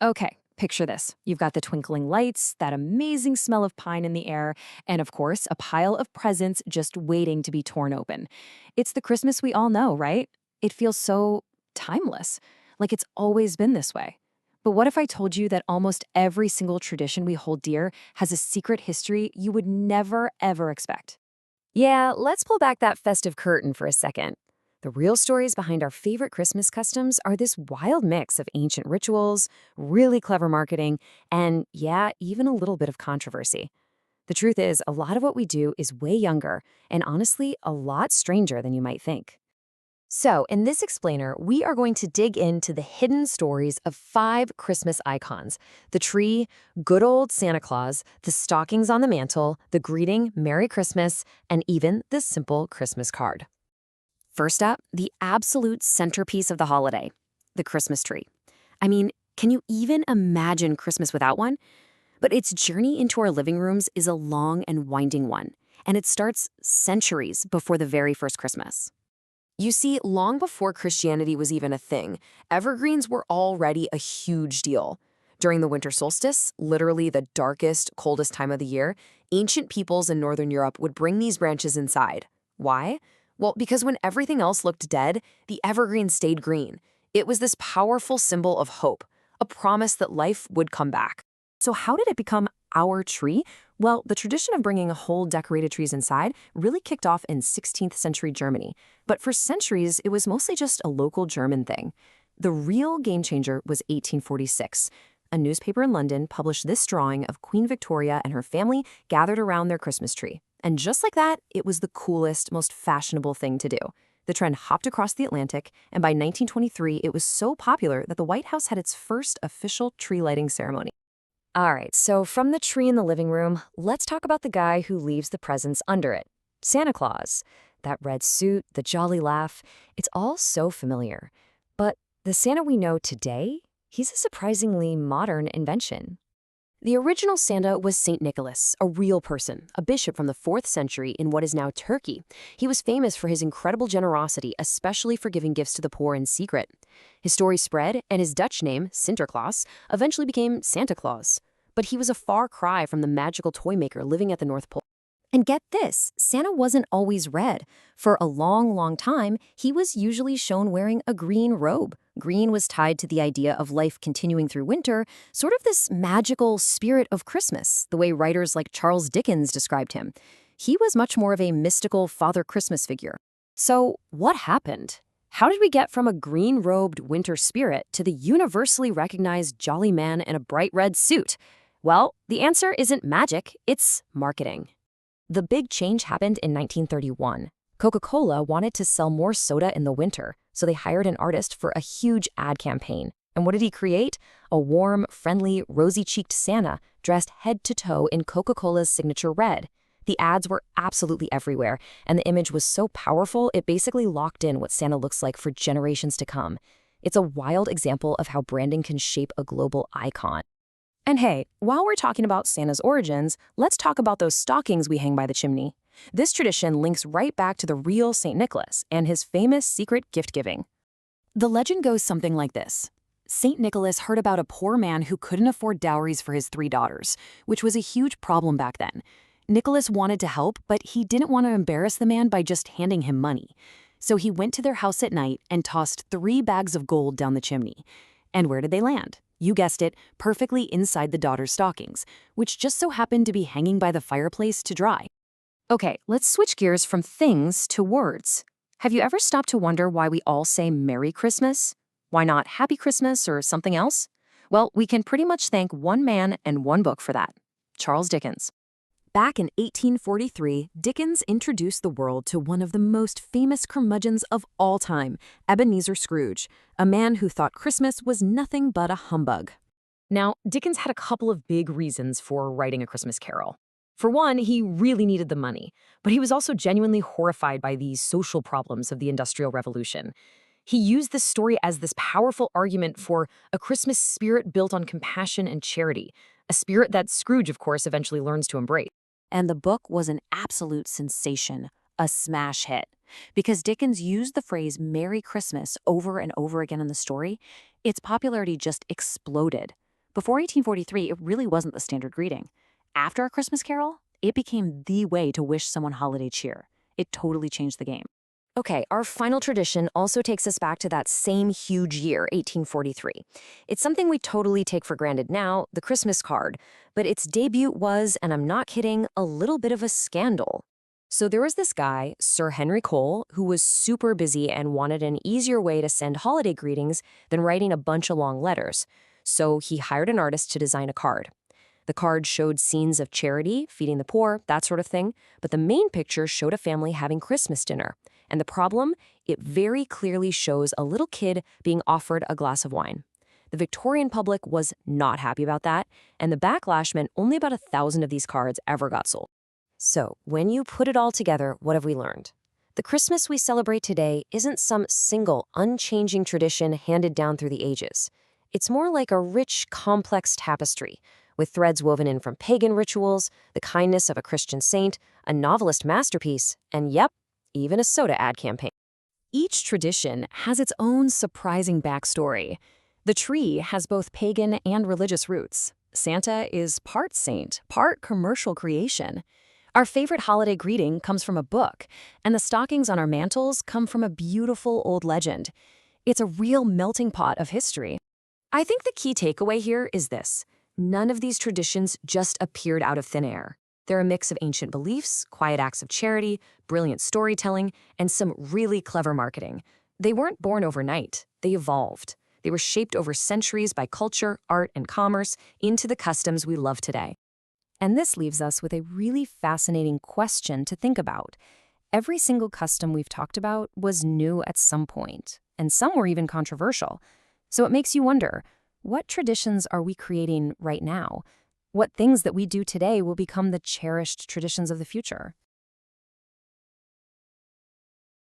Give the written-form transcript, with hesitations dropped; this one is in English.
Okay, picture this. You've got the twinkling lights, that amazing smell of pine in the air, and of course, a pile of presents just waiting to be torn open. It's the Christmas we all know, right? It feels so timeless, like it's always been this way. But what if I told you that almost every single tradition we hold dear has a secret history you would never, ever expect? Yeah, let's pull back that festive curtain for a second. The real stories behind our favorite Christmas customs are this wild mix of ancient rituals, really clever marketing, and yeah, even a little bit of controversy. The truth is, a lot of what we do is way younger and honestly, a lot stranger than you might think. So, in this explainer, we are going to dig into the hidden stories of 5 Christmas icons: the tree, good old Santa Claus, the stockings on the mantle, the greeting, Merry Christmas, and even the simple Christmas card. First up, the absolute centerpiece of the holiday, the Christmas tree. I mean, can you even imagine Christmas without one? But its journey into our living rooms is a long and winding one, and it starts centuries before the very first Christmas. You see, long before Christianity was even a thing, evergreens were already a huge deal. During the winter solstice, literally the darkest, coldest time of the year, ancient peoples in Northern Europe would bring these branches inside. Why? Well, because when everything else looked dead, the evergreen stayed green. It was this powerful symbol of hope, a promise that life would come back. So how did it become our tree? Well, the tradition of bringing whole decorated trees inside really kicked off in 16th century Germany. But for centuries, it was mostly just a local German thing. The real game changer was 1846. A newspaper in London published this drawing of Queen Victoria and her family gathered around their Christmas tree. And just like that, it was the coolest, most fashionable thing to do. The trend hopped across the Atlantic, and by 1923, it was so popular that the White House had its first official tree lighting ceremony. All right, so from the tree in the living room, let's talk about the guy who leaves the presents under it. Santa Claus. That red suit, the jolly laugh, it's all so familiar. But the Santa we know today, he's a surprisingly modern invention. The original Santa was St. Nicholas, a real person, a bishop from the 4th century in what is now Turkey. He was famous for his incredible generosity, especially for giving gifts to the poor in secret. His story spread, and his Dutch name, Sinterklaas, eventually became Santa Claus. But he was a far cry from the magical toy maker living at the North Pole. And get this, Santa wasn't always red. For a long, long time, he was usually shown wearing a green robe. Green was tied to the idea of life continuing through winter, sort of this magical spirit of Christmas, the way writers like Charles Dickens described him. He was much more of a mystical Father Christmas figure. So, what happened? How did we get from a green-robed winter spirit to the universally recognized jolly man in a bright red suit? Well, the answer isn't magic, it's marketing. The big change happened in 1931. Coca-Cola wanted to sell more soda in the winter, so they hired an artist for a huge ad campaign. And what did he create? A warm, friendly, rosy-cheeked Santa dressed head to toe in Coca-Cola's signature red. The ads were absolutely everywhere, and the image was so powerful it basically locked in what Santa looks like for generations to come. It's a wild example of how branding can shape a global icon. And hey, while we're talking about Santa's origins, let's talk about those stockings we hang by the chimney. This tradition links right back to the real St. Nicholas and his famous secret gift-giving. The legend goes something like this. St. Nicholas heard about a poor man who couldn't afford dowries for his 3 daughters, which was a huge problem back then. Nicholas wanted to help, but he didn't want to embarrass the man by just handing him money. So he went to their house at night and tossed 3 bags of gold down the chimney. And where did they land? You guessed it, perfectly inside the daughters' stockings, which just so happened to be hanging by the fireplace to dry. Okay, let's switch gears from things to words. Have you ever stopped to wonder why we all say Merry Christmas? Why not Happy Christmas or something else? Well, we can pretty much thank one man and one book for that: Charles Dickens. Back in 1843, Dickens introduced the world to one of the most famous curmudgeons of all time, Ebenezer Scrooge, a man who thought Christmas was nothing but a humbug. Now, Dickens had a couple of big reasons for writing A Christmas Carol. For one, he really needed the money, but he was also genuinely horrified by these social problems of the Industrial Revolution. He used this story as this powerful argument for a Christmas spirit built on compassion and charity, a spirit that Scrooge, of course, eventually learns to embrace. And the book was an absolute sensation, a smash hit. Because Dickens used the phrase Merry Christmas over and over again in the story, its popularity just exploded. Before 1843, it really wasn't the standard greeting. After A Christmas Carol, it became the way to wish someone holiday cheer. It totally changed the game. Okay, our final tradition also takes us back to that same huge year, 1843. It's something we totally take for granted now, the Christmas card, but its debut was, and I'm not kidding, a little bit of a scandal. So there was this guy, Sir Henry Cole, who was super busy and wanted an easier way to send holiday greetings than writing a bunch of long letters. So he hired an artist to design a card. The card showed scenes of charity, feeding the poor, that sort of thing, but the main picture showed a family having Christmas dinner. And the problem? It very clearly shows a little kid being offered a glass of wine. The Victorian public was not happy about that, and the backlash meant only about 1,000 of these cards ever got sold. So, when you put it all together, what have we learned? The Christmas we celebrate today isn't some single, unchanging tradition handed down through the ages. It's more like a rich, complex tapestry, with threads woven in from pagan rituals, the kindness of a Christian saint, a novelist masterpiece, and yep, even a soda ad campaign. Each tradition has its own surprising backstory. The tree has both pagan and religious roots. Santa is part saint, part commercial creation. Our favorite holiday greeting comes from a book, and the stockings on our mantles come from a beautiful old legend. It's a real melting pot of history. I think the key takeaway here is this. None of these traditions just appeared out of thin air. They're a mix of ancient beliefs, quiet acts of charity, brilliant storytelling, and some really clever marketing. They weren't born overnight. They evolved. They were shaped over centuries by culture, art, and commerce into the customs we love today. And this leaves us with a really fascinating question to think about. Every single custom we've talked about was new at some point, and some were even controversial. So it makes you wonder, what traditions are we creating right now? What things that we do today will become the cherished traditions of the future?